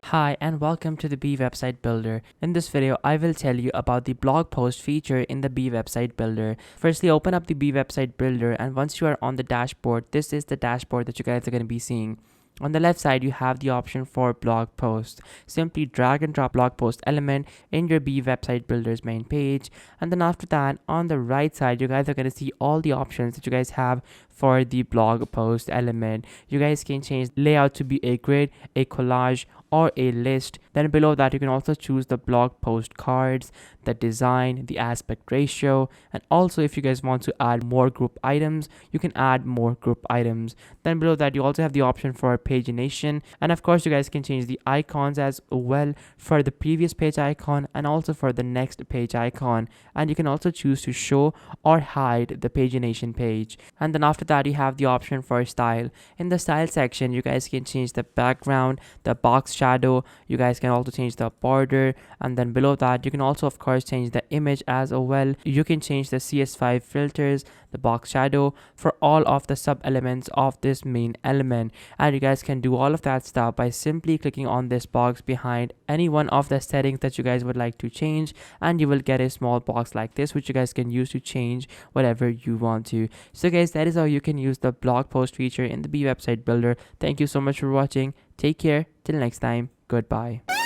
Hi and welcome to the Beae website builder. In this video, I will tell you about the blog post feature in the Beae website builder. Firstly, open up the Beae website builder, and once you are on the dashboard, this is the dashboard that you guys are going to be seeing. On the left side, you have the option for blog post. Simply drag and drop blog post element in your Beae website builder's main page. And then after that, on the right side, you guys are going to see all the options that you guys have for the blog post element. You guys can change layout to be a grid, a collage, or a list. Then below that, you can also choose the blog post cards, the design, the aspect ratio, and also if you guys want to add more group items, you can add more group items. Then below that, you also have the option for pagination, and of course you guys can change the icons as well for the previous page icon and also for the next page icon. And you can also choose to show or hide the pagination page. And then after that, you have the option for style. In the style section, you guys can change the background, the box shadow, you guys can also change the border, and then below that you can also of course change the image as well. You can change the CS5 filters, the box shadow for all of the sub elements of this main element, and you guys can do all of that stuff by simply clicking on this box behind any one of the settings that you guys would like to change, and you will get a small box like this which you guys can use to change whatever you want to. So guys, that is how you can use the blog post feature in the Beae website builder. Thank you so much for watching. Take care. Till next time. Goodbye.